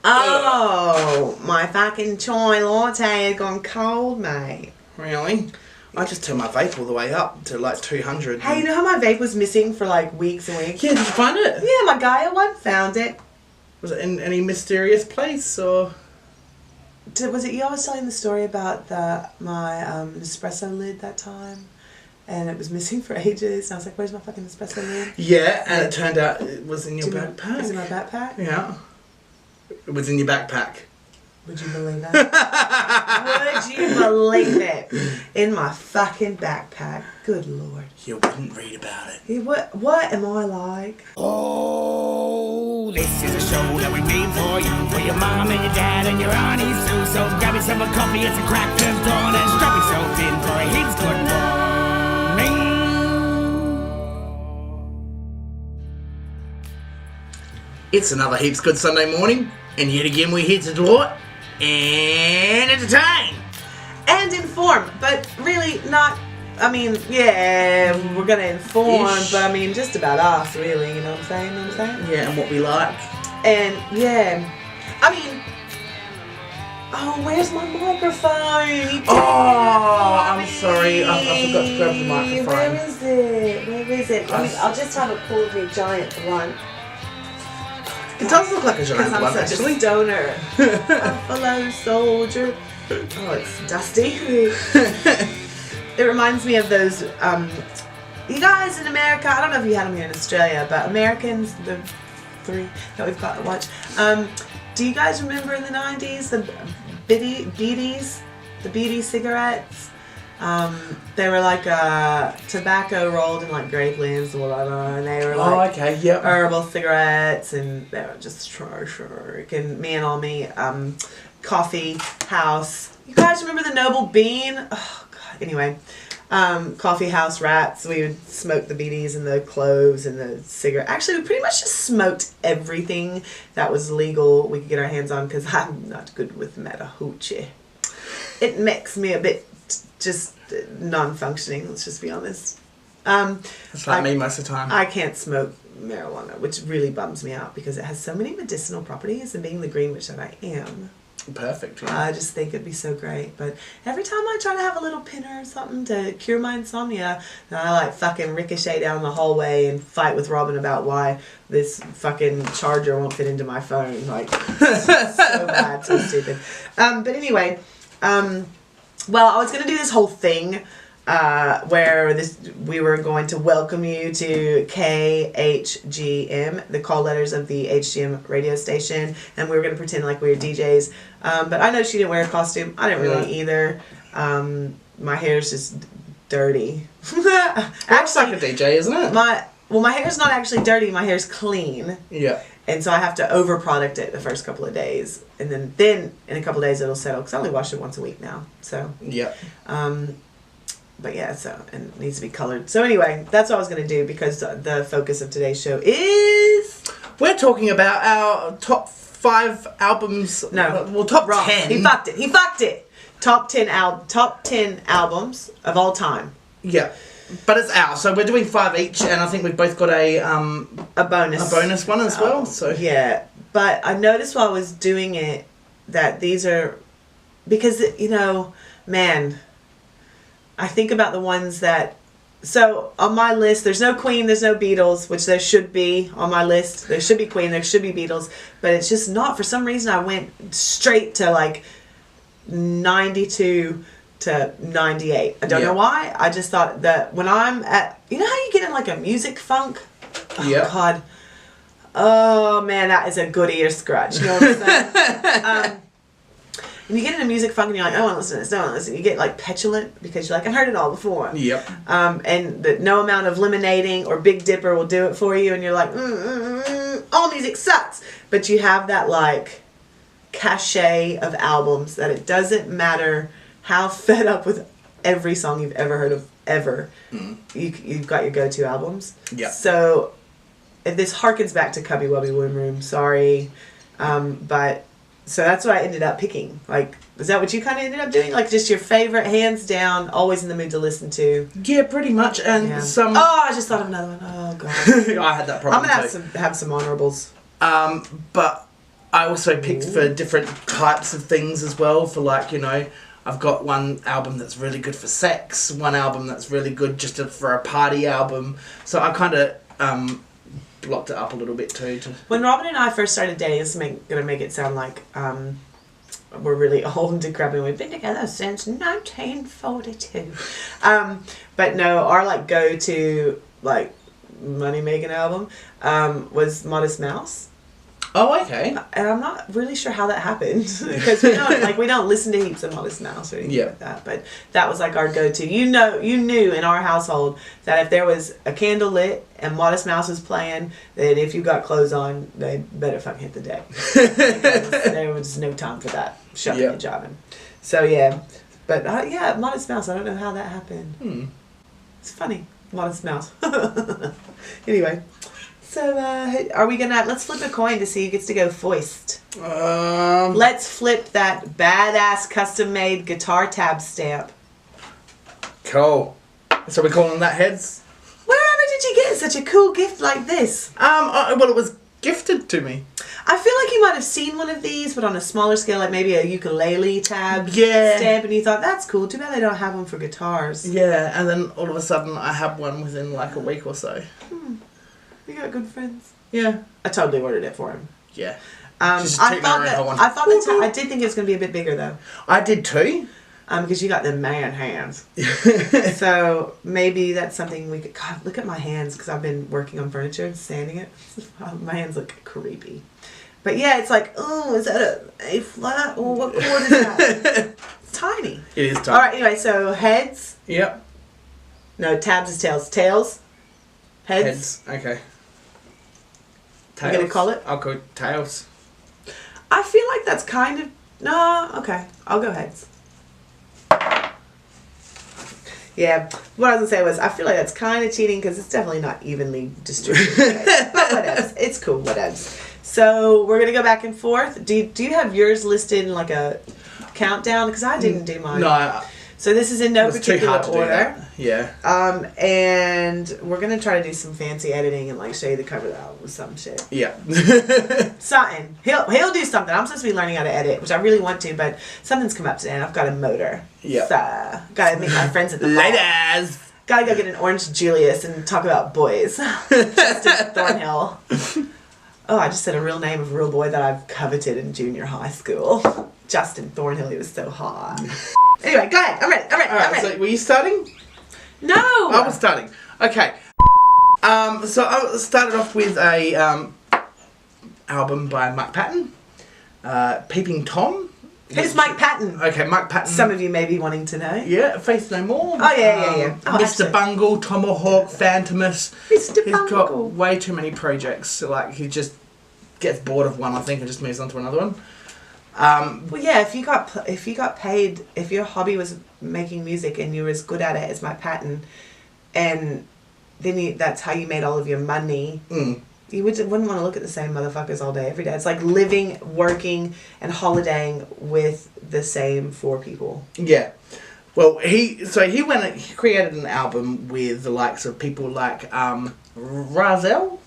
Oh, my fucking chai latte had gone cold, mate. Really? I just turned my vape all the way up to like 200. Hey, you know how my vape was missing for like weeks and weeks? Yeah, did you find it? Yeah, my Gaia one found it. Was it in any mysterious place or? Was it you? I was telling the story about my espresso lid that time, and it was missing for ages. And I was like, "Where's my fucking espresso lid?" Yeah, and it turned out it was in your backpack. It was in my backpack. Yeah, it was in your backpack. Would you believe that? Would you believe it? In my fucking backpack. Good Lord. You wouldn't read about it. Yeah, what am I like? Oh, this is a show that we made for you, for your mom and your dad and your aunties too. So grab yourself a coffee, it's a crack of dawn, and strap yourself in for a heaps good morning. It's another heaps good Sunday morning, and yet again we're here to delight and entertain. And inform, but really not, I mean, yeah, we're going to inform, but I mean, just about us, really, you know what I'm saying? Yeah, and what we like. And, yeah, I mean, oh, where's my microphone? I'm sorry, I forgot to grab the microphone. Where is it? I'll just have a pull of your giant blunt. It does look like a giant blunt, I'm such actually. a stoner. Buffalo soldier. Oh, it's dusty. It reminds me of those, you guys in America, I don't know if you had them here in Australia, but Americans, the three that we've got to watch, do you guys remember in the 90s, the beaties, the beatie cigarettes? They were like tobacco rolled in like grapelands or whatever, and they were like herbal cigarettes, and they were just sure. And me and all me, coffee house. You guys remember the Noble Bean? Oh god. Anyway, coffee house rats. We would smoke the beaties and the cloves and the cigarette. Actually, we pretty much just smoked everything that was legal we could get our hands on, because I'm not good with Mata-hoochie. It makes me a bit just non-functioning, let's just be honest. That's like me most of the time. I can't smoke marijuana, which really bums me out because it has so many medicinal properties, and being the green witch that I am, perfect. Yeah. I just think it'd be so great. But every time I try to have a little pinner or something to cure my insomnia, then I like fucking ricochet down the hallway and fight with Robin about why this fucking charger won't fit into my phone. Like, so bad, so stupid. But anyway, well, I was going to do this whole thing where we were going to welcome you to KHGM, the call letters of the HGM radio station, and we were going to pretend like we were DJs. But I know she didn't wear a costume. I didn't really either. My hair's just dirty. That's like a DJ, isn't it? My hair's not actually dirty. My hair's clean. Yeah. And so I have to over-product it the first couple of days. And then in a couple of days it'll settle, because I only wash it once a week now. So. Yeah. But yeah, and it needs to be colored. So anyway, that's what I was going to do, because the focus of today's show is... We're talking about our top 5 albums. No. Well, top wrong. 10. He fucked it. Top 10 albums of all time. Yeah. But it's ours, so we're doing 5 each, and I think we've both got a bonus one as well. So yeah, but I noticed while I was doing it that these are, because man, I think about the ones that. So on my list, there's no Queen, there's no Beatles, which there should be on my list. There should be Queen, there should be Beatles, but it's just not. For some reason, I went straight to like 92 to 98. I don't know why. I just thought that when I'm at, how you get in like a music funk? Oh god. Oh man, that is a good ear scratch. You know what I'm saying? When you get in a music funk and you're like, I want to listen to this, I want to listen. You get like petulant because you're like, I've heard it all before. Yep. And that no amount of lemonading or Big Dipper will do it for you, and you're like, all music sucks. But you have that like cachet of albums that it doesn't matter how fed up with every song you've ever heard of ever, you've got your go-to albums. Yeah. So if this harkens back to Cubby Wubby Womb Room, sorry, but so that's what I ended up picking. Like, is that what you kind of ended up doing? Like, just your favorite, hands down, always in the mood to listen to? Yeah, pretty much. And some. Oh, I just thought of another one. Oh god. I had that problem. I'm gonna have some honorables. But I also picked for different types of things as well. For like, you know, I've got one album that's really good for sex, one album that's really good just for a party album. So I kind of blocked it up a little bit too. When Robin and I first started dating, this is gonna make it sound like we're really old and decrepit. We've been together since 1942. But no, our like go-to like money-making album was Modest Mouse. Oh, okay. And I'm not really sure how that happened because we don't listen to heaps of Modest Mouse or anything like that. But that was like our go-to. You knew in our household that if there was a candle lit and Modest Mouse was playing, then if you got clothes on, they better fucking hit the deck. There was no time for that shucking and jiving. So yeah, but Modest Mouse. I don't know how that happened. It's funny, Modest Mouse. Anyway. So, are we gonna... Let's flip a coin to see who gets to go first. Let's flip that badass custom-made guitar tab stamp. Cool. So we're calling that heads? Wherever did you get such a cool gift like this? Well, it was gifted to me. I feel like you might have seen one of these, but on a smaller scale, like maybe a ukulele tab stamp, and you thought, that's cool. Too bad they don't have one for guitars. Yeah, and then all of a sudden I have one within like a week or so. You got good friends. Yeah. I totally ordered it for him. Yeah. I did think it was going to be a bit bigger though. I did too. Because you got the man hands. So maybe that's something we could... God, look at my hands because I've been working on furniture and sanding it. My hands look creepy. But yeah, it's like, oh, is that A flat? Oh, what chord is that? It's tiny. It is tiny. All right, anyway, so heads. Yep. No, tabs is tails. Tails. Heads. Okay. Tails. You gonna call it? I'll go tails. I feel like that's kind of... No, okay. I'll go heads. Yeah, what I was going to say was I feel like that's kind of cheating because it's definitely not evenly distributed. But whatevs. It's cool, whatevs. So we're going to go back and forth. Do you have yours listed in like a countdown? Because I didn't do mine. No, so this is in no particular order. Yeah. And we're gonna try to do some fancy editing and like show you the cover of the album with some shit. Yeah. Something. He'll do something. I'm supposed to be learning how to edit, which I really want to, but something's come up today and I've got a motor. Yeah. So gotta meet my friends at the Ladies. Gotta go get an Orange Julius and talk about boys. Justin Thornhill. Oh, I just said a real name of a real boy that I've coveted in junior high school. Justin Thornhill. He was so hot. Anyway, go ahead. I'm ready. Alright, so were you starting? No! I was starting. Okay. So I started off with a album by Mike Patton. Peeping Tom. Who's Mike Patton? Okay, Mike Patton. Some of you may be wanting to know. Yeah, Faith No More. Oh, yeah. Oh, Mr. actually. Bungle, Tomahawk, Phantomus. Mr. He's Bungle. got way too many projects. So, like, he just gets bored of one, I think, and just moves on to another one. Well, yeah, if you got paid, if your hobby was making music and you were as good at it as Mike Patton, and then that's how you made all of your money, you wouldn't want to look at the same motherfuckers all day, every day. It's like living, working, and holidaying with the same four people. Yeah. Well, he created an album with the likes of people like Razel.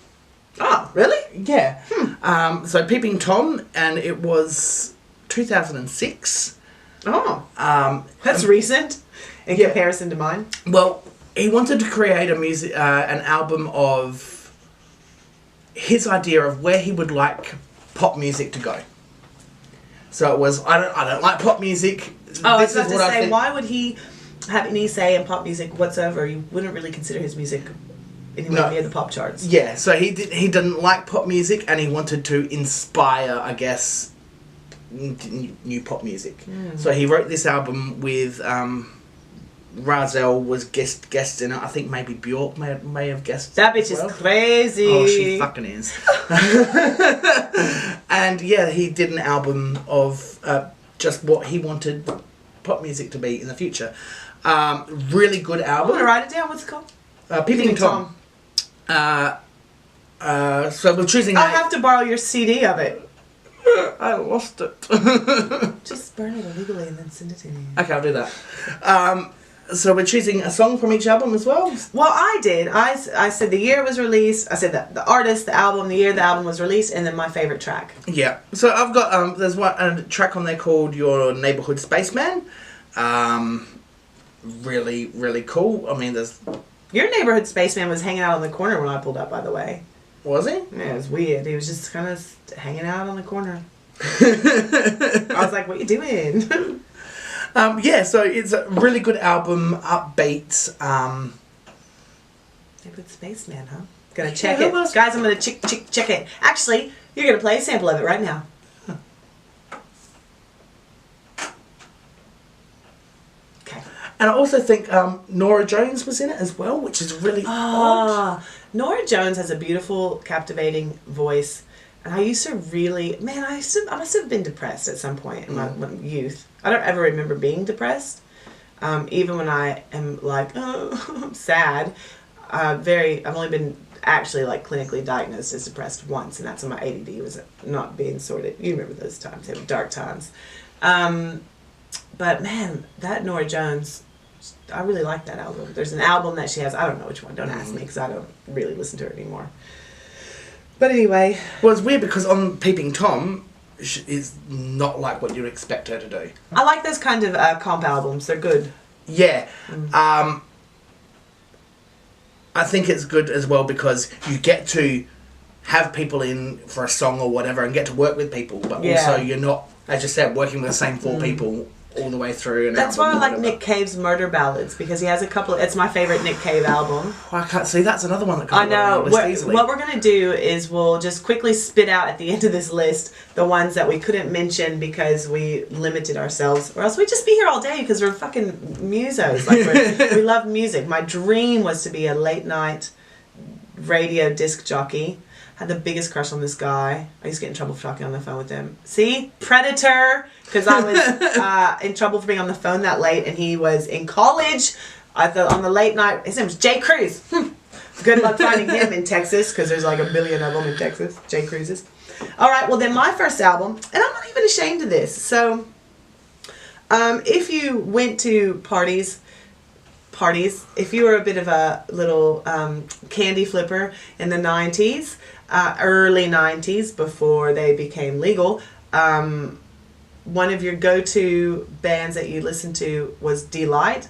Oh, really? Yeah. So Peeping Tom, and it was 2006. Oh. That's recent in comparison to mine. Well, he wanted to create an album of his idea of where he would like pop music to go. So it was, I don't like pop music. Oh, I was about to say, why would he have any say in pop music whatsoever? You wouldn't really consider his music anywhere near the pop charts. Yeah, so he didn't like pop music, and he wanted to inspire, I guess, new pop music. So he wrote this album with Razel was guest in it. I think maybe Bjork may have guessed. That bitch is crazy. Oh, she fucking is. And yeah, he did an album of just what he wanted pop music to be in the future. Really good album. I'm gonna write it down. What's it called? Peeping Tom. So we're choosing. I'll have to borrow your CD of it. I lost it. Just burn it illegally and then send it to me. Okay, I'll do that. So we're choosing a song from each album as well? Well, I did. I said the year it was released. I said the artist, the album, the year the album was released, and then my favorite track. Yeah. So I've got there's a track on there called Your Neighborhood Spaceman. Really, really cool. I mean, there's... Your Neighborhood Spaceman was hanging out on the corner when I pulled up, by the way. Was he? Yeah, it was weird. He was just kind of hanging out on the corner. I was like, what you doing? Yeah, so it's a really good album, upbeat. Neighborhood Spaceman, huh? Gonna check it. Guys, I'm gonna check it. Actually, you're gonna play a sample of it right now. Okay. And I also think Norah Jones was in it as well, which is really odd. Nora Jones has a beautiful, captivating voice. And I used to really... Man, I must have been depressed at some point in my youth. I don't ever remember being depressed. Even when I am like, oh, I'm sad. I've only been actually like clinically diagnosed as depressed once. And that's when my ADD was not being sorted. You remember those times. They were dark times. But man, that Nora Jones... I really like that album. There's an album that she has. I don't know which one. Don't ask me because I don't really listen to her anymore. But anyway. Well, it's weird because on Peeping Tom, is not like what you'd expect her to do. I like those kind of comp albums. They're good. Yeah. I think it's good as well because you get to have people in for a song or whatever and get to work with people. But also you're not, as you said, working with the same four people all the way through. That's why I like Nick Cave's Murder Ballads because he has a couple. It's my favorite Nick Cave album. I can't see. That's another one that comes. I know. What we're gonna do is we'll just quickly spit out at the end of this list the ones that we couldn't mention because we limited ourselves, or else we'd just be here all day because we're fucking musos. Like we love music. My dream was to be a late night radio disc jockey. Had the biggest crush on this guy. I used to get in trouble for talking on the phone with him. See? Predator! Because I was in trouble for being on the phone that late, and he was in college. On the late night, his name was Jay Cruz. Good luck finding him in Texas, because there's like a billion of them in Texas. Jay Cruz's. Alright, well then my first album, and I'm not even ashamed of this. So, if you went to parties, if you were a bit of a little candy flipper in the 90s, early 90s, before they became legal, one of your go-to bands that you listened to was Delight,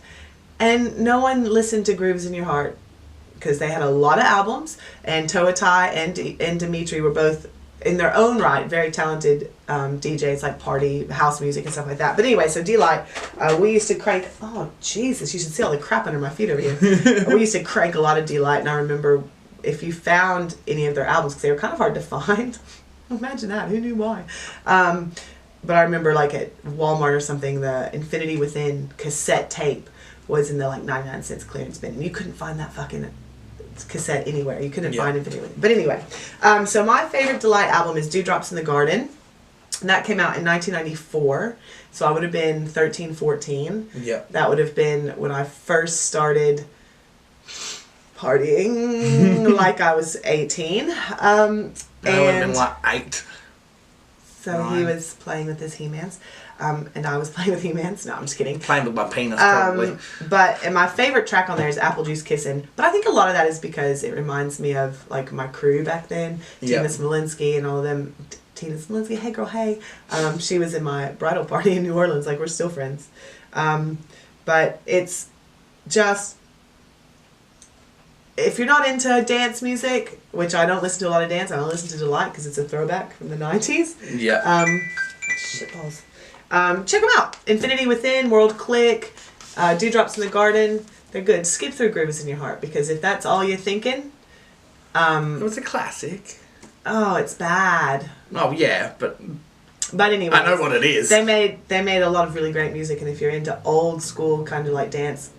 and no one listened to Grooves in Your Heart because they had a lot of albums, and Toatai and Dimitri were both in their own right very talented DJs, like party house music and stuff like that. But anyway, so Delight, we used to crank, oh Jesus, you should see all the crap under my feet over here. We used to crank a lot of Delight, and I remember if you found any of their albums, because they were kind of hard to find. Imagine that, who knew why? But I remember like at Walmart or something, the Infinity Within cassette tape was in the like 99 cents clearance bin, and you couldn't find that fucking cassette anywhere. You couldn't find Infinity Within. But anyway, so my favorite Delight album is Dewdrops in the Garden. And that came out in 1994. So I would have been 13, 14. Yeah. That would have been when I first started partying like I was 18. I would have been like 8. So 9. He was playing with his He-Mans. And I was playing with He-Mans. No, I'm just kidding. Playing with my penis, probably. And my favorite track on there is Apple Juice Kissin'. But I think a lot of that is because it reminds me of like my crew back then. Tina Smolinski and all of them. Tina Smolinski, hey girl, hey. She was in my bridal party in New Orleans. Like, we're still friends. But it's just... If you're not into dance music, which I don't listen to a lot of dance, I don't listen to Delight because it's a throwback from the 90s. Yeah. Shitballs. Check them out. Infinity Within, World Click, Dewdrops in the Garden. They're good. Skip through Grooves in Your Heart, because if that's all you're thinking... it was a classic. Oh, it's bad. Oh, yeah, but anyway, I know what it is. They made a lot of really great music, and if you're into old school kind of like dance...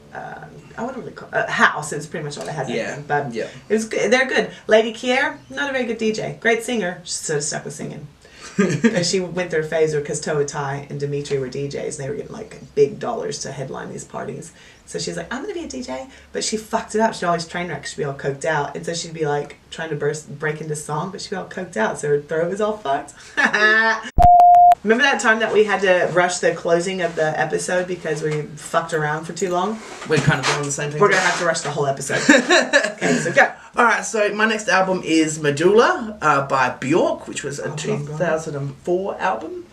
I wouldn't really call it house. It was pretty much all they had. But it was good. They're good. Lady Kier, not a very good DJ. Great singer. She's sort of stuck with singing. Because she went through a phase where Toatai and Dimitri were DJs, and they were getting like big dollars to headline these parties. So she's like, I'm gonna be a DJ, but she fucked it up. She'd always train wreck. She'd be all coked out, and so she'd be like trying to break into song, but she'd be all coked out, so her throat was all fucked. Remember that time that we had to rush the closing of the episode because we fucked around for too long? We're kind of doing the same thing. We're going to have to rush the whole episode. Okay, so go. Alright, so my next album is Medulla by Bjork, which was a 2004 album.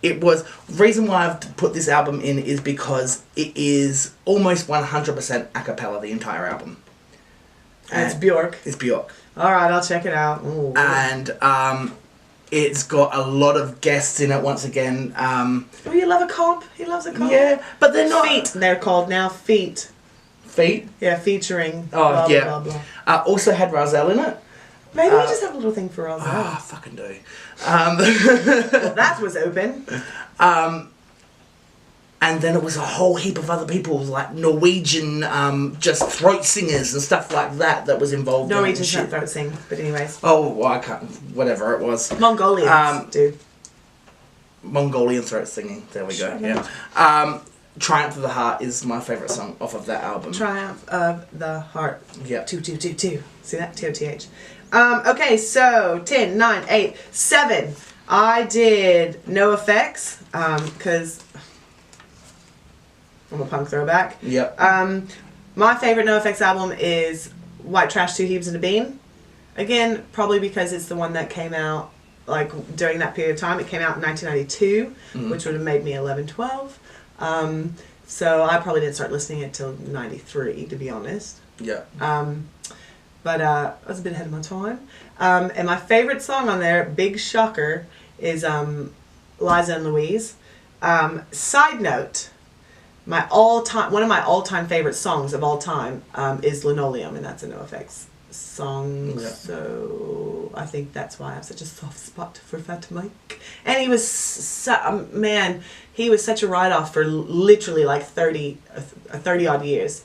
It was... The reason why I've put this album in is because it is almost 100% a cappella, the entire album. And it's Bjork. It's Bjork. Alright, I'll check it out. Ooh. And it's got a lot of guests in it once again. Oh, you love a comp? He loves a comp. Yeah, but they're not... Feet, they're called now. Feet. Feet? Yeah, featuring. Oh, blah, yeah. Blah, blah, blah. Also had Razelle in it. Maybe we just have a little thing for Razelle. I fucking do. Well, that was open. And then it was a whole heap of other people, like Norwegian, just throat singers and stuff like that was involved. Norwegians don't throat sing, but anyways. Oh, well, I can't. Whatever it was. Mongolians, dude. Mongolian throat singing. There we go. Sure, yeah. Triumph of the Heart is my favourite song off of that album. Triumph of the Heart. Yep. 2, 2, 2, 2. See that? TOTH. Okay, so 10, 9, 8, 7. I did NoFX because I'm a punk throwback. Yep. My favourite NoFX album is White Trash, Two Heaves and a Bean. Again, probably because it's the one that came out like during that period of time. It came out in 1992, which would have made me 11, 12. So I probably didn't start listening until 93, to be honest. Yeah. But I was a bit ahead of my time. And my favorite song on there, big shocker, is Liza and Louise. Side note, one of my all-time favorite songs of all time is Linoleum, and that's a NoFX song. Yeah. So I think that's why I have such a soft spot for Fat Mike. And he was he was such a write-off for literally like 30 odd years.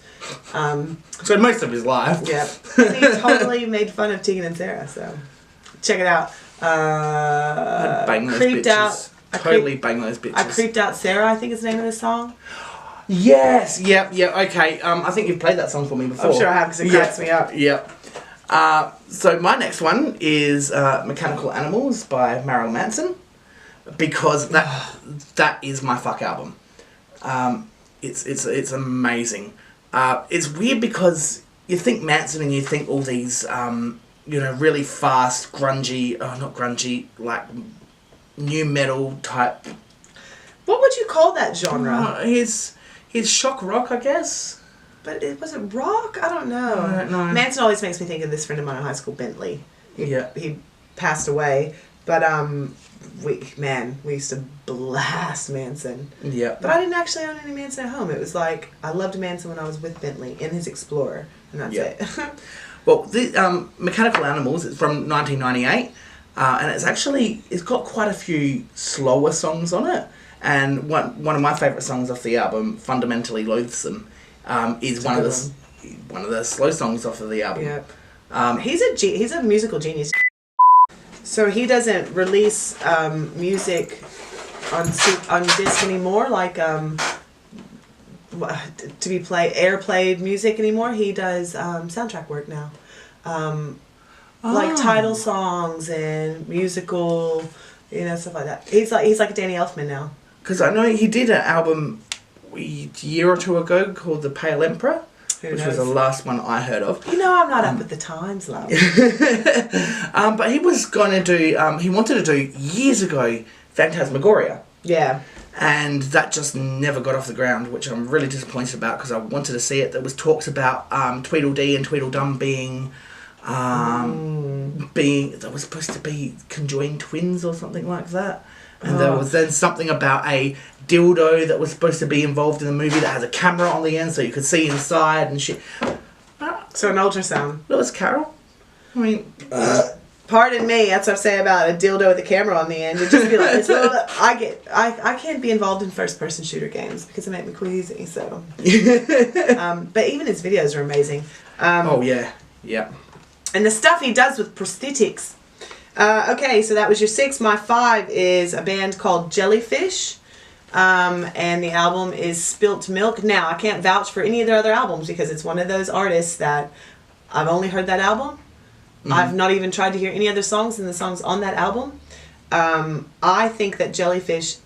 So most of his life. Yeah. And he totally made fun of Tegan and Sarah, so check it out. Bang those Creeped bitches. Out. Totally bang those bitches. I Creeped Out Sarah, I think is the name of the song. Yes, yep, okay. I think you've played that song for me before. I'm sure I have because it cracks me up. Yep. So my next one is Mechanical Animals by Marilyn Manson, because that is my fuck album. It's amazing. It's weird because you think Manson and you think all these really fast grungy, not grungy, like new metal type. What would you call that genre? His shock rock, I guess. But was it rock? I don't know. I don't know. Manson always makes me think of this friend of mine in high school, Bentley. He passed away, but we used to blast Manson. Yeah. But I didn't actually own any Manson at home. It was like I loved Manson when I was with Bentley in his Explorer, and that's it. Well, the Mechanical Animals is from 1998, and it's got quite a few slower songs on it. And one of my favourite songs off the album, Fundamentally Loathsome, is one of the slow songs off of the album. Yeah. He's a musical genius. So he doesn't release music on disc anymore, like to be airplayed music anymore. He does soundtrack work now, like title songs and musical, stuff like that. He's like Danny Elfman now. Because I know he did an album a year or two ago called The Pale Emperor, which was the last one I heard of. I'm not up with the times, love. But he was going to do, he wanted to do years ago, Phantasmagoria. Yeah. And that just never got off the ground, which I'm really disappointed about because I wanted to see it. There was talks about Tweedledee and Tweedledum being that was supposed to be conjoined twins or something like that. And there was then something about a dildo that was supposed to be involved in the movie that has a camera on the end so you could see inside and shit. So an ultrasound. Lewis Carroll? I mean... Pardon me, that's what I say about a dildo with a camera on the end. It'd just be like, I can't be involved in first-person shooter games because it make me queasy, so... but even his videos are amazing. Oh, yeah. Yeah. And the stuff he does with prosthetics. Okay, so that was your 6. My 5 is a band called Jellyfish. And the album is Spilt Milk. Now, I can't vouch for any of their other albums because it's one of those artists that I've only heard that album. Mm-hmm. I've not even tried to hear any other songs than the songs on that album. I think that Jellyfish,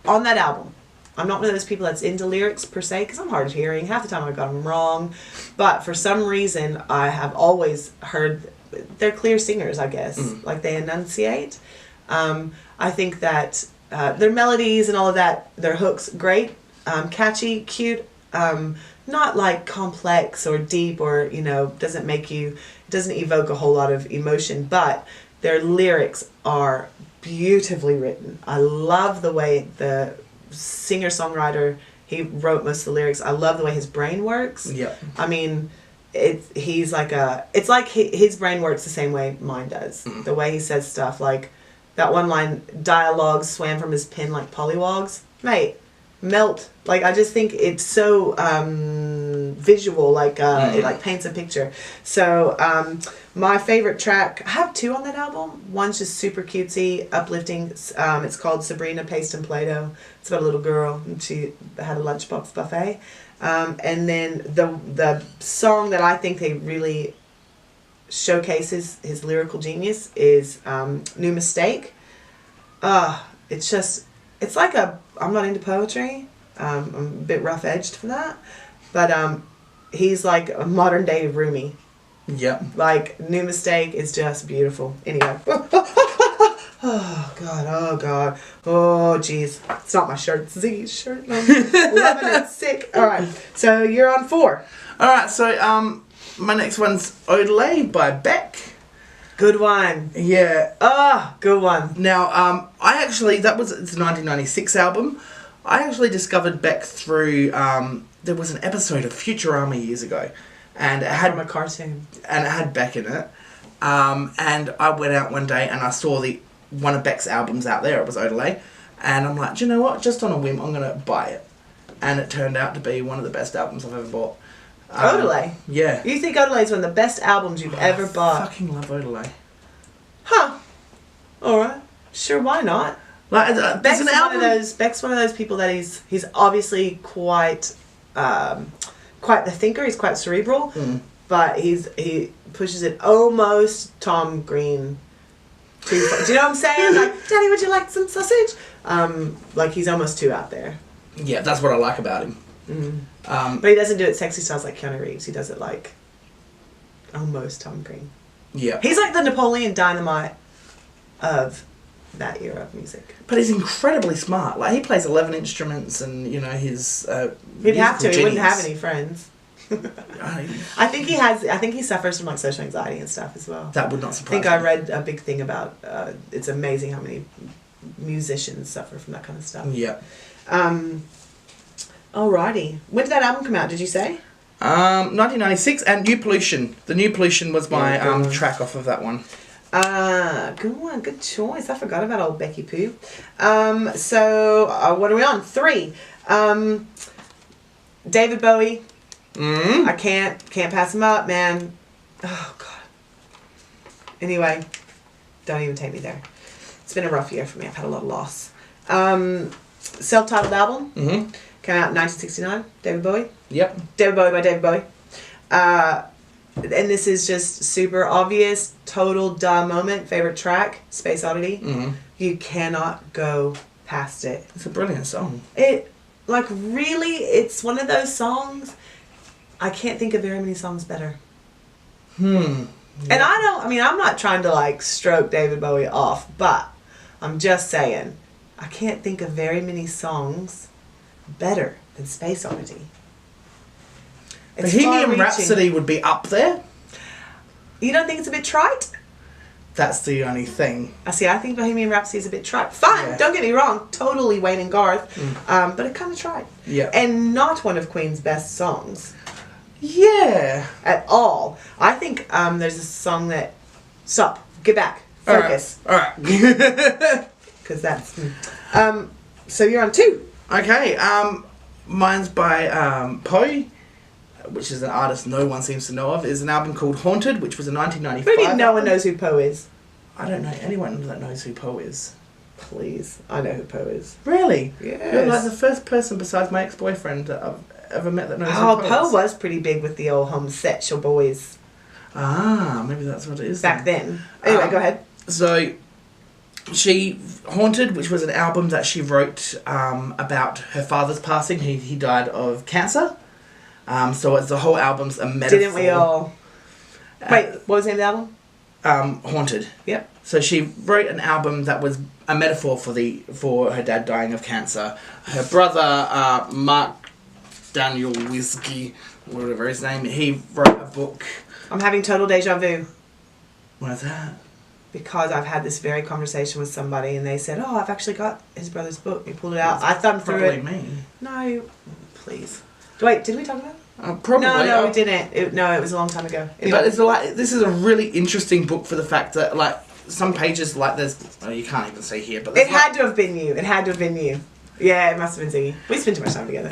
on that album, I'm not one of those people that's into lyrics per se, because I'm hard of hearing. Half the time I got them wrong. But for some reason, I have always heard they're clear singers, I guess. Like, they enunciate. I think that their melodies and all of that, their hooks, great. Catchy, cute. Not like complex or deep or, doesn't evoke a whole lot of emotion. But their lyrics are beautifully written. I love the way the singer-songwriter, he wrote most of the lyrics. I love the way his brain works. Yeah. I mean, it's like his brain works the same way mine does. The way he says stuff, like that one line, dialogue swam from his pen like pollywogs. Mate, melt. Like, I just think it's so visual, like it like paints a picture. So my favorite track, I have two on that album. One's just super cutesy, uplifting. It's called Sabrina Paste and Play-Doh. It's about a little girl and she had a lunchbox buffet. And then the song that I think they really showcases his lyrical genius is New Mistake. It's like I'm not into poetry. I'm a bit rough edged for that, but he's like a modern day Rumi. Yep. Like, New Mistake is just beautiful. Anyway. Oh god. Oh jeez. It's not my shirt. It's Ziggie's shirt. I'm loving it. Sick. All right. So you're on 4. All right. So my next one's Odelay by Beck. Good one. Yeah. Good one. Now, it's a 1996 album. I actually discovered Beck through, there was an episode of Futurama years ago. And it had... From a cartoon. And it had Beck in it. And I went out one day and I saw one of Beck's albums out there. It was Odelay. And I'm like, do you know what? Just on a whim, I'm going to buy it. And it turned out to be one of the best albums I've ever bought. Odelay? Yeah. You think Odelay is one of the best albums you've ever bought? I fucking love Odelay. Huh. Alright. Sure, why not? Like, Beck's one of those people that he's obviously quite the thinker. He's quite cerebral, but he pushes it almost Tom Green too far. Do you know what I'm saying? Like, Daddy, would you like some sausage? Like, he's almost too out there. Yeah, that's what I like about him. But he doesn't do it sexy styles like Keanu Reeves. He does it like almost Tom Green. Yeah. He's like the Napoleon Dynamite of that era of music. But he's incredibly smart. Like, he plays 11 instruments and, his he'd have to. genius. He wouldn't have any friends. I think he suffers from like social anxiety and stuff as well. That would not surprise me. I read a big thing about it's amazing how many musicians suffer from that kind of stuff. Yeah. Alrighty. When did that album come out, did you say? 1996, and New Pollution. The New Pollution was my track off of that one. Good one. Good choice. I forgot about old Becky Poo. So what are we on? 3. David Bowie. I can't pass him up, man. Oh god. Anyway, don't even take me there. It's been a rough year for me. I've had a lot of loss. Self-titled album. Came out in 1969. David Bowie. Yep. David Bowie by David Bowie. And this is just super obvious, total duh moment. Favorite track, Space Oddity. You cannot go past it. It's a brilliant song. It's one of those songs, I can't think of very many songs better. Yeah. And I'm not trying to like stroke David Bowie off, but I'm just saying, I can't think of very many songs better than Space Oddity. Bohemian Rhapsody would be up there. You don't think it's a bit trite? That's the only thing. I think Bohemian Rhapsody is a bit trite. Fine, Yeah. don't get me wrong, totally Wayne and Garth, but it kind of trite. Yeah. And not one of Queen's best songs. Yeah. At all. I think there's a song that... Stop. Get back. Focus. Alright. Because that's... so you're on 2. Okay. Mine's by Poe, which is an artist no one seems to know of. Is an album called Haunted, which was a 1995. What do you mean no one knows who Poe is? I don't know anyone that knows who Poe is. Please. I know who Poe is. Really? Yes. You're like the first person besides my ex-boyfriend that I've ever met that knows who Poe is. Poe was pretty big with the old homosexual boys. Ah, maybe that's what it is. Back then. Anyway, go ahead. So, Haunted, which was an album that she wrote about her father's passing. He died of cancer. So it's the whole album's a metaphor. Didn't we all? Wait, what was the name of the album? Haunted. Yep. So she wrote an album that was a metaphor for her dad dying of cancer. Her brother, Mark Daniel Whiskey, whatever his name, he wrote a book. I'm having total deja vu. What is that? Because I've had this very conversation with somebody and they said, oh, I've actually got his brother's book. He pulled it out. I thumbed through it. Probably me. No, please. Wait, did we talk about it? Probably. No, we didn't. It was a long time ago. Anyway. But it's this is a really interesting book for the fact that, like, some pages, like, there's... Oh, you can't even see here, but... It had to have been you. It had to have been you. Yeah, it must have been Ziggy. We spent too much time together.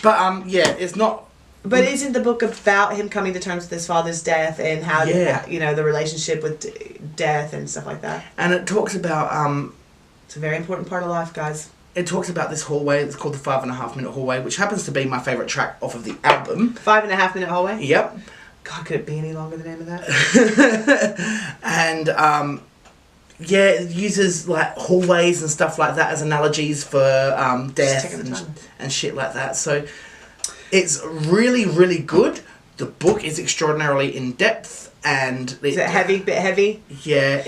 But, yeah, it's not... But isn't the book about him coming to terms with his father's death and how, the relationship with death and stuff like that? And it talks about... It's a very important part of life, guys. It talks about this hallway. It's called the 5.5 Minute Hallway, which happens to be my favourite track off of the album. 5.5 Minute Hallway? Yep. God, could it be any longer, the name of that? And, it uses, like, hallways and stuff like that as analogies for death and shit like that. So... It's really, really good. The book is extraordinarily in depth, and is it heavy? Bit heavy? Yeah.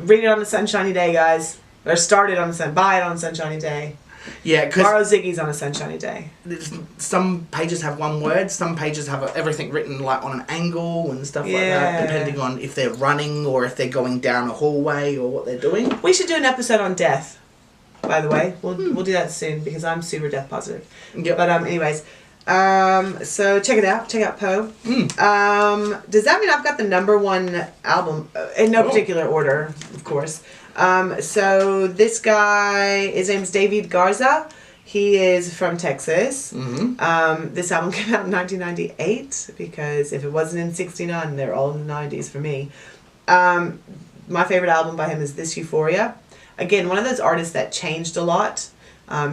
Read it on a sunshiny day, guys. Or start it on buy it on a sunshiny day. Yeah, because borrow Ziggy's on a sunshiny day. Some pages have one word. Some pages have everything written like on an angle and stuff like that, depending on if they're running or if they're going down a hallway or what they're doing. We should do an episode on death. By the way, we'll do that soon because I'm super death positive. Yep. But anyways. So check it out. Check out Poe. Does that mean I've got the #1 album in no particular order, of course? So this guy, his name's David Garza. He is from Texas. Mm-hmm. This album came out in 1998 because if it wasn't in '69, they're all in the '90s for me. My favorite album by him is This Euphoria. Again, one of those artists that changed a lot.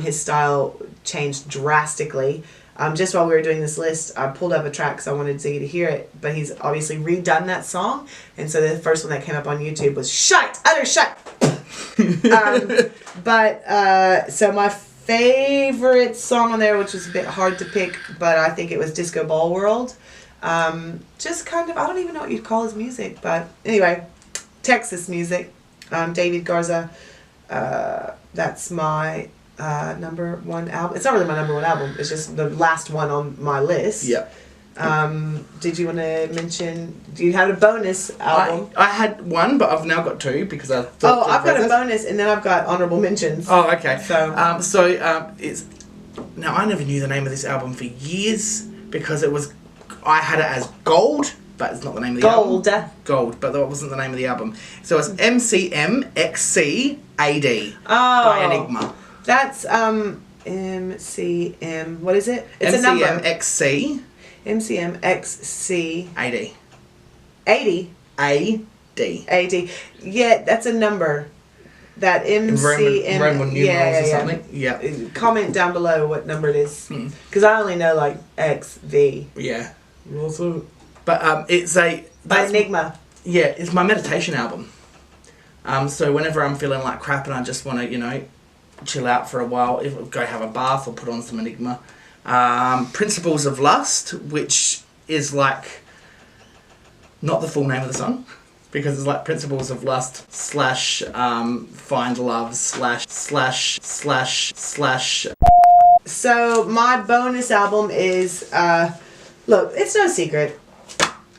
His style changed drastically. Just while we were doing this list, I pulled up a track because I wanted Ziggy to hear it, but he's obviously redone that song, and so the first one that came up on YouTube was Shite! Utter shite! So my favorite song on there, which was a bit hard to pick, but I think it was Disco Ball World. Just kind of, I don't even know what you'd call his music, but anyway, Texas music. David Garza, that's my... #1 album. It's not really my #1 album. It's just the last one on my list. Yep. Did you want to mention? Do you have a bonus album? I had one, but I've now got two because I thought. Oh, I've got a bonus, and then I've got honorable mentions. Oh, okay. So, it's now I never knew the name of this album for years because it was I had it as Gold, but it's not the name of the album. Gold, but that wasn't the name of the album. So it's MCMXCAD by Enigma. That's MCM. What is it? It's MCMXC. MCMXC. AD. 80. AD. Yeah, that's a number. That MCM. Roman numerals or something. Yeah. Comment down below what number it is, because I only know like XV. Yeah. Also, but it's a by Enigma. Yeah, it's my meditation album. So whenever I'm feeling like crap and I just want to, chill out for a while, go have a bath or put on some Enigma. Principles of Lust, which is like not the full name of the song because it's like Principles of Lust / Find Love / So my bonus album is look, it's no secret,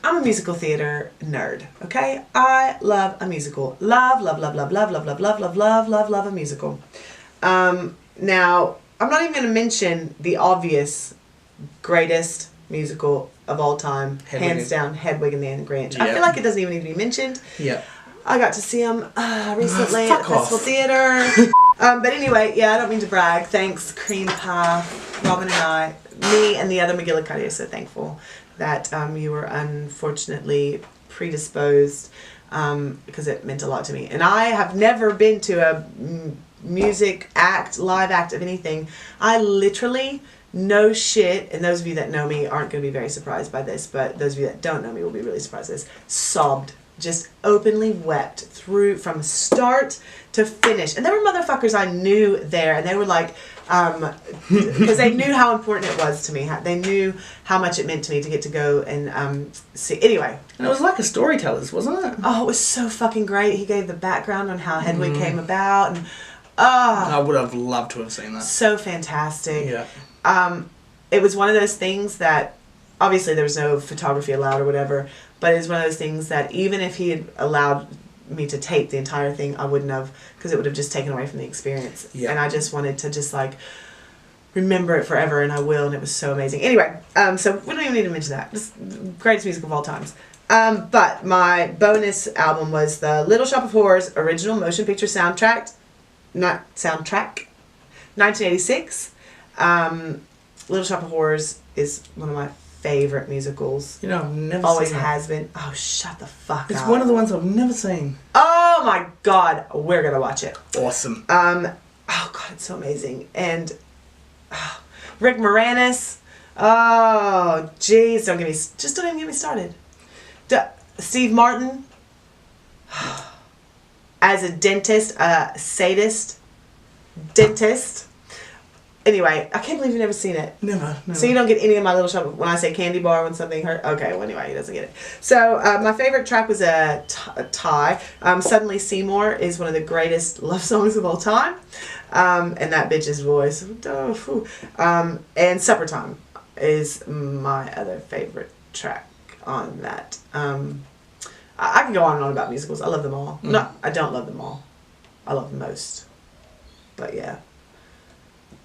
I'm a musical theater nerd, okay? I love a musical. Love a musical. Now, I'm not even going to mention the obvious greatest musical of all time, hands down, Hedwig and the Angry Inch. I feel like it doesn't even need to be mentioned. Yeah. I got to see him recently at Festival Theater. But anyway, I don't mean to brag. Thanks, Cream Pie, Robin and I, me and the other McGillicuddy are so thankful that you were unfortunately predisposed because it meant a lot to me. And I have never been to a music act, live act of anything. I literally, no shit, and those of you that know me aren't going to be very surprised by this, but those of you that don't know me will be really surprised by this, sobbed just openly wept through from start to finish. And there were motherfuckers I knew there, and they were like, because they knew how important it was to me. They knew how much it meant to me to get to go and see. Anyway. And it was like a storyteller's, wasn't it? Oh, it was so fucking great. He gave the background on how Hedwig came about, and I would have loved to have seen that. So fantastic. Yeah. It was one of those things that, obviously there was no photography allowed or whatever, but it was one of those things that even if he had allowed me to tape the entire thing, I wouldn't have, because it would have just taken away from the experience. Yeah. And I just wanted to just like remember it forever, and I will, and it was so amazing. Anyway, so we don't even need to mention that. Just greatest music of all times. But my bonus album was the Little Shop of Horrors original motion picture soundtrack, 1986. Little Shop of Horrors is one of my favorite musicals. You know, I've never always seen has been. Oh, shut the fuck up. It's one of the ones I've never seen. Oh my god, we're gonna watch it. Awesome. Oh god, it's so amazing. And Rick Moranis. Oh jeez, don't even get me started. Steve Martin as a dentist, sadist dentist. Anyway, I can't believe you've never seen it. Never. So you don't get any of my little shop when I say candy bar when something hurt. Okay, well anyway, he doesn't get it. So my favorite track was a tie. Suddenly Seymour is one of the greatest love songs of all time. And that bitch's voice. And Supper Time is my other favorite track on that. I can go on and on about musicals. I love them all. No, I don't love them all. I love them most. But yeah.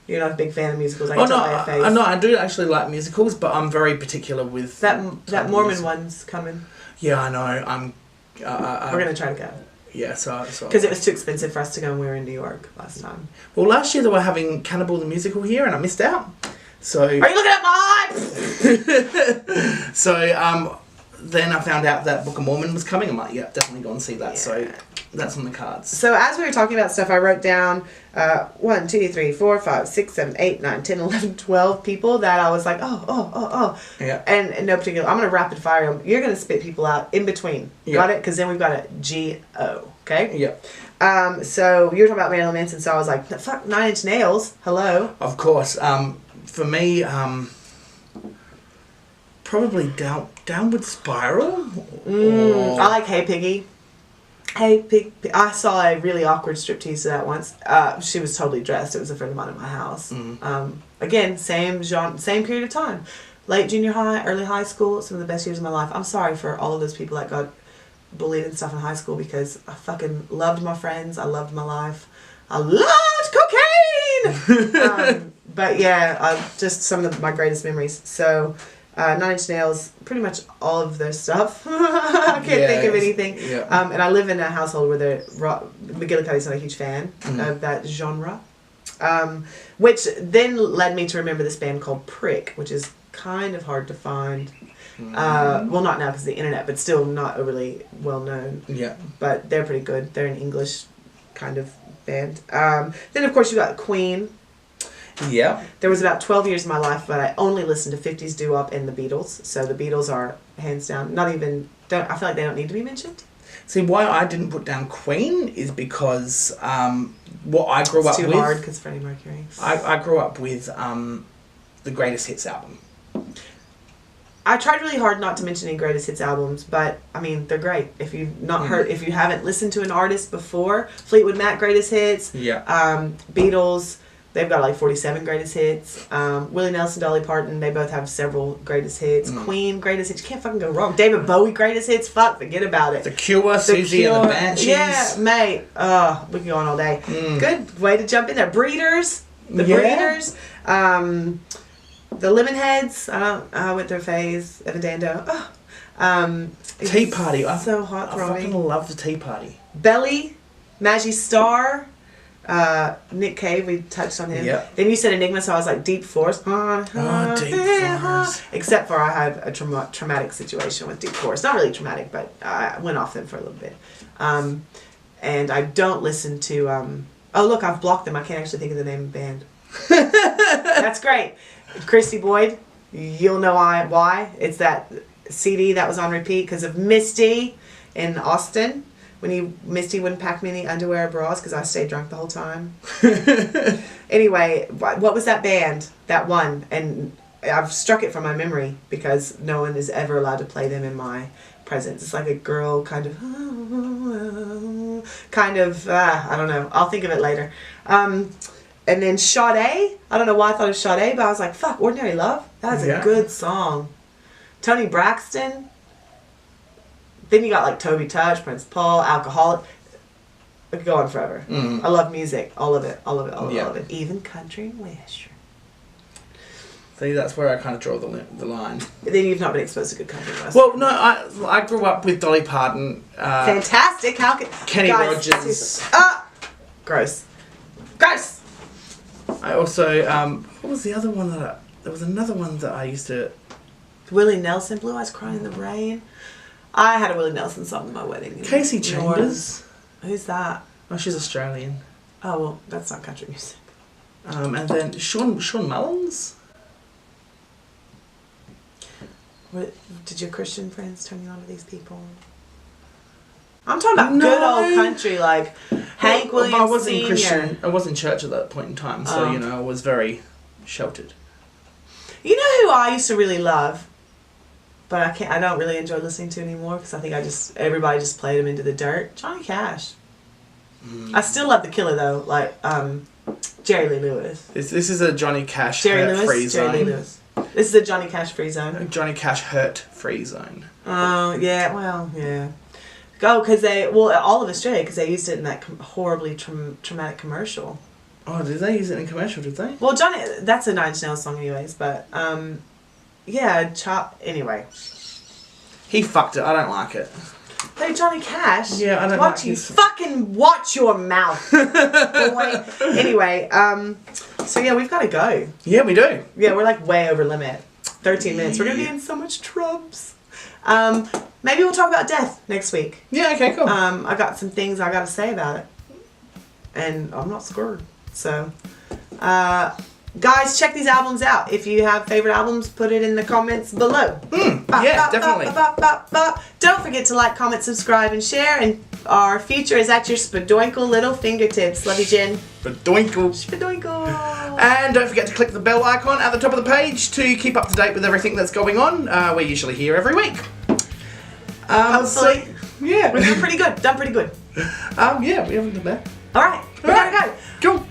You're not a big fan of musicals. I can tell by your face. No, I do actually like musicals, but I'm very particular with that Mormon one's coming. Yeah, I know. We're gonna try to go. Yeah, so because it was too expensive for us to go, and we were in New York last time. Well, last year they were having Cannibal the Musical here, and I missed out. So are you looking at my eyes? So then I found out that Book of Mormon was coming. I'm like, yeah, definitely go and see that. Yeah. So that's on the cards. So as we were talking about stuff, I wrote down 1, 2, 3, 4, 5, 6, 7, 8, 9, 10, 11, 12 people that I was like, oh. Yeah. And in no particular, I'm going to rapid fire them. You're going to spit people out in between. Yeah. Got it? Because then we've got a G-O. Okay? Yep. So you were talking about Marilyn Manson, so I was like, fuck, 9 Inch Nails. Hello. Of course. For me, probably Downward Spiral. I like Hey Piggy. Hey Pig. I saw a really awkward striptease to that once. She was totally dressed. It was a friend of mine at my house. Again, same genre, same period of time. Late junior high, early high school. Some of the best years of my life. I'm sorry for all of those people that got bullied and stuff in high school, because I fucking loved my friends. I loved my life. I loved cocaine. But yeah, just some of my greatest memories. So. 9 Inch Nails, pretty much all of their stuff. I can't think of anything. Yeah. And I live in a household where McGillicuddy's not a huge fan of that genre. Which then led me to remember this band called Prick, which is kind of hard to find. Well, not now because of the internet, but still not overly well known. Yeah. But they're pretty good. They're an English kind of band. Then, of course, you got Queen. Yeah. There was about 12 years of my life, but I only listened to 50s doo-wop and the Beatles. So the Beatles are hands down. I feel like they don't need to be mentioned. See, why I didn't put down Queen is because what I grew up with. It's too hard because Freddie Mercury. I grew up with the Greatest Hits album. I tried really hard not to mention any Greatest Hits albums, but I mean they're great. If you've not heard, if you haven't listened to an artist before, Fleetwood Mac Greatest Hits. Yeah. Beatles. They've got like 47 greatest hits. Willie Nelson, Dolly Parton, they both have several greatest hits. Queen, greatest hits. You can't fucking go wrong. David Bowie, greatest hits. Fuck, forget about it. The Cure, Susie and the Banshees. Yeah, mate. We can go on all day. Good way to jump in there. Breeders. Breeders. The Lemonheads. I went through a phase. Evan Dando. Tea Party. So hot, I fucking love the Tea Party. Belly. Maggie Starr. Nick Cave, we touched on him. Yep. Then you said Enigma, so I was like Deep Forest. Deep Forest. Except for I had a traumatic situation with Deep Forest. Not really traumatic, but I went off them for a little bit. And I don't listen to... oh, look, I've blocked them. I can't actually think of the name of the band. That's great. Christy Boyd, you'll know why. It's that CD that was on repeat because of Misty. in Austin when Misty wouldn't pack me any underwear or bras because I stayed drunk the whole time. Anyway, what was that band? That one. And I've struck it from my memory because no one is ever allowed to play them in my presence. It's like a girl kind of, I don't know. I'll think of it later. And then Sade. I don't know why I thought of Sade, but I was like, fuck, Ordinary Love? That's a good song. Toni Braxton. Then you got like Toby Touch, Prince Paul, Alcoholic. I could go on forever. I love music. All of it. All of it. Even country and western. See, that's where I kind of draw the line. Then you've not been exposed to good country and western. Well, no, I grew up with Dolly Parton. Fantastic. How can... Kenny Rogers. Gross. I also, what was the other one there was another one that I used to... Willie Nelson, Blue Eyes Crying in the Rain. I had a Willie Nelson song at my wedding. Casey Chambers. Who's that? Oh, she's Australian. Oh, well, that's not country music. And then Sean Mullins. Did your Christian friends turn you on to these people? I'm talking about good old country, like Hank Williams I wasn't Sr. Christian. I was in church at that point in time, so I was very sheltered. You know who I used to really love, but I don't really enjoy listening to anymore because I think everybody just played him into the dirt. Johnny Cash. I still love The Killer though, like Jerry Lee Lewis. This is a Johnny Cash free zone. Jerry Lee Lewis. This is a Johnny Cash free zone. Johnny Cash hurt free zone. Oh yeah, well yeah. Go because all of Australia because they used it in that horribly traumatic commercial. Oh, did they use it in a commercial? Did they? Well, that's a Nine Inch Nails song, anyways. But anyway. He fucked it. I don't like it. Hey, Johnny Cash. Yeah, I don't like it. Fucking watch your mouth, boy. Anyway, so yeah, we've got to go. Yeah, we do. Yeah, we're like way over limit. 13 minutes. We're gonna be in so much trubs. Maybe we'll talk about death next week. Yeah. Okay. Cool. I got some things I got to say about it, and I'm not scared. So, guys, check these albums out. If you have favorite albums, put it in the comments below. Definitely. Don't forget to like, comment, subscribe, and share. And our future is at your spadoinkle little fingertips. Love you, Jen. Spadoinkle. And don't forget to click the bell icon at the top of the page to keep up to date with everything that's going on. We're usually here every week. Hopefully. Yeah. We've done pretty good. Yeah, we haven't done bad. All right. We gotta go. Cool.